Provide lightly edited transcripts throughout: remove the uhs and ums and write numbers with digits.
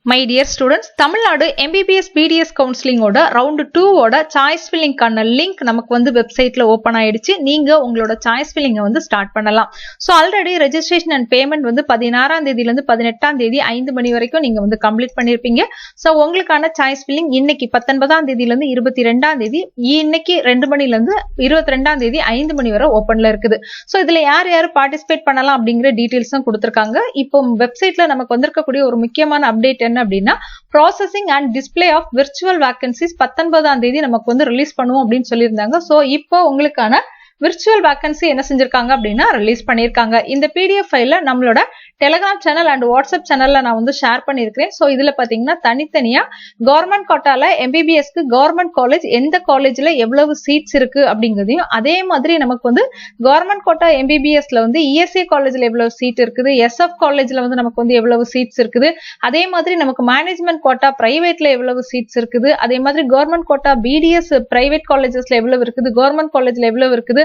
My dear students, Tamil Nadu MBBS BDS counseling ஓட round 2 ஓட choice filling கான link நமக்கு வந்து வெப்சைட்ல ஓபன் ஆயிடுச்சு. நீங்க உங்களோட choice filling வந்து ஸ்டார்ட் பண்ணலாம். So already registration and payment வந்து 16ஆம் தேதியில இருந்து 18ஆம் தேதி 5 மணி வரைக்கும் நீங்க வந்து கம்ப்ளீட் பண்ணிருப்பீங்க. So உங்களுக்கான choice filling இன்னைக்கு 19ஆம் தேதியில இருந்து 22ஆம் தேதி இன்னைக்கு 2 மணில இருந்து 22ஆம் தேதி 5 மணி வரை ஓபன்ல இருக்குது. So இதுல யார் யார் பார்ட்டிசிபேட் பண்ணலாம் அப்படிங்கற டீடைல்ஸும் கொடுத்திருக்காங்க. இப்போ வெப்சைட்ல நமக்கு வந்திருக்கக்கூடிய ஒரு முக்கியமான அப்டேட் என்ன அப்படின்னா processing and display of virtual vacancies 19ஆம் தேதி நமக்கு வந்து ரிலீஸ் பண்ணுவோம் அப்படின்னு சொல்லியிருந்தாங்க. சோ இப்போ உங்களுக்கான virtual vacancy என்ன செஞ்சிருக்காங்க அப்படின்னா ரிலீஸ் பண்ணிருக்காங்க. இந்த PDF ஃபைல்ல நம்மளோட டெலிகிராம் சேனல் அண்ட் வாட்ஸ்அப் சேனல்ல நான் வந்து ஷேர் பண்ணிருக்கேன். சோ இதுல பாத்தீங்கன்னா தனித்தனியா கவர்மெண்ட் கோட்டால MBBSக்கு கவர்மெண்ட் காலேஜ் எந்த காலேஜ்ல எவ்வளவு சீட்ஸ் இருக்கு அப்படிங்கறதையும் அதே மாதிரி நமக்கு வந்து கவர்மெண்ட் கோட்டா MBBSல வந்து ESA காலேஜ்ல எவ்வளவு சீட் இருக்குது, SF காலேஜ்ல வந்து நமக்கு வந்து எவ்வளவு சீட்ஸ் இருக்குது, அதே மாதிரி நமக்கு மேனேஜ்மெண்ட் கோட்டா பிரைவேட்ல எவ்வளவு சீட்ஸ் இருக்குது, அதே மாதிரி கவர்மெண்ட் கோட்டா BDS பிரைவேட் காலேஜஸ்ல எவ்வளவு இருக்குது, கவர்மெண்ட் காலேஜ்ல எவ்வளவு இருக்குது,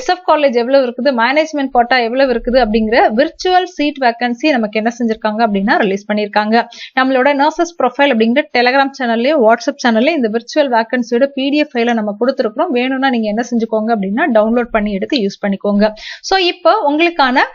SF காலேஜ் எவ்வளவு இருக்குது, மேனேஜ்மெண்ட் கோட்டா எவ்வளவு இருக்குது அப்படிங்கிற விர்ச்சுவல் சீட் வேகன்சி நமக்கு என்ன செஞ்சிருக்காங்க அப்படின்னா ரிலீஸ் பண்ணிருக்காங்க. நம்மளோட நர்சஸ் ப்ரொஃபைல் அப்படிங்கிற டெலிகிராம் சேனல்லையும் வாட்ஸ்அப் சேனல்லையும் இந்த விர்ச்சுவல் வேகன்சியோட PDF ஃபைலை நம்ம கொடுத்துருக்கோம். வேணும்னா நீங்க என்ன செஞ்சுக்கோங்க அப்படின்னா டவுன்லோட் பண்ணி எடுத்து யூஸ் பண்ணிக்கோங்க. சோ இப்போ உங்களுக்கான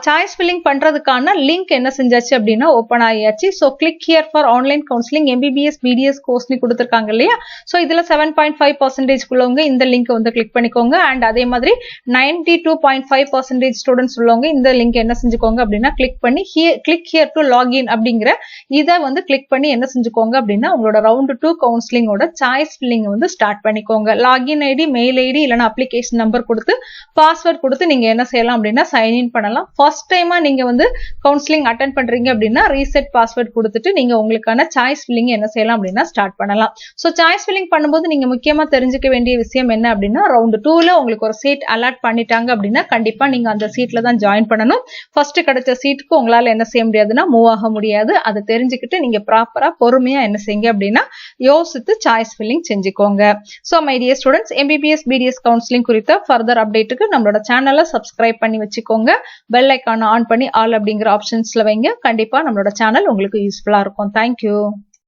சாய்ஸ் ஃபில்லிங் பண்றதுக்கான லிங்க் என்ன செஞ்சாச்சு அப்படின்னா ஓபன் ஆயாச்சு. So click here for online counselling MBBS BDS கோர்ஸ்னு கொடுத்திருக்காங்க இல்லையா. சோ இதுல 7.5% உள்ளவங்க இந்த லிங்க் வந்து கிளிக் பண்ணிக்கோங்க. அண்ட் அதே மாதிரி 92.5% ஸ்டூடெண்ட்ஸ் உள்ளவங்க இந்த லிங்க் என்ன செஞ்சுக்கோங்க அப்படின்னா கிளிக் பண்ணி கிளிக் ஹியர் டு லாகின் அப்படிங்கிற இதை வந்து கிளிக் பண்ணி என்ன செஞ்சுக்கோங்க அப்படின்னா உங்களோட ரவுண்ட் 2 கவுன்சிலிங்கோட சாய்ஸ் ஃபில்லிங் வந்து ஸ்டார்ட் பண்ணிக்கோங்க. லாகின் ஐடி, மெயில் ஐடி இல்லைன்னா அப்ளிகேஷன் நம்பர் கொடுத்து பாஸ்வேர்ட் கொடுத்து நீங்க என்ன செய்யலாம் அப்படின்னா சைன்இன் பண்ணலாம். ஃபர்ஸ்ட் டைமா நீங்க வந்து கவுன்சிலிங் அட்டெண்ட் பண்றீங்க அப்படின்னா ரீசெட் பாஸ்வேர்ட் கொடுத்துட்டு நீங்க உங்களுக்கான சாய்ஸ் ஃபில்லிங் என்ன செய்யலாம் அப்படின்னா ஸ்டார்ட் பண்ணலாம். சோ சாய்ஸ் ஃபில்லிங் பண்ணும்போது நீங்க முக்கியமா தெரிஞ்சுக்க வேண்டிய விஷயம் என்ன அப்படின்னா ரவுண்ட் 2ல உங்களுக்கு ஒரு சீட் அலாட் பண்ணிட்டாங்க அப்படின்னா கண்டிப்பா நீங்க அந்த சீட்ல தான் ஜாயின் பண்ணணும். ஃபர்ஸ்ட் கிடைச்ச சீட்டுக்கு உங்களால என்ன செய்ய முடியாதுன்னா மூவ் ஆக முடியாது. அதை தெரிஞ்சுக்கிட்டு நீங்க ப்ராப்பரா பொறுமையா என்ன செய்யுங்க அப்படின்னா யோசித்து சாய்ஸ் ஃபில்லிங் செஞ்சுக்கோங்க. So my dear students, MBBS BDS counselling குறித்த ஃபர்தர் அப்டேட்டுக்கு நம்மளோட சேனலை சப்ஸ்கிரைப் பண்ணி வச்சுக்கோங்க. பெல் ஐக்கான ஆன் பண்ணி ஆல் அப்படிங்கிற ஆப்ஷன்ஸ்ல வைங்க. கண்டிப்பா நம்மளோட சேனல் உங்களுக்கு யூஸ்ஃபுல்லா இருக்கும். தேங்க்யூ.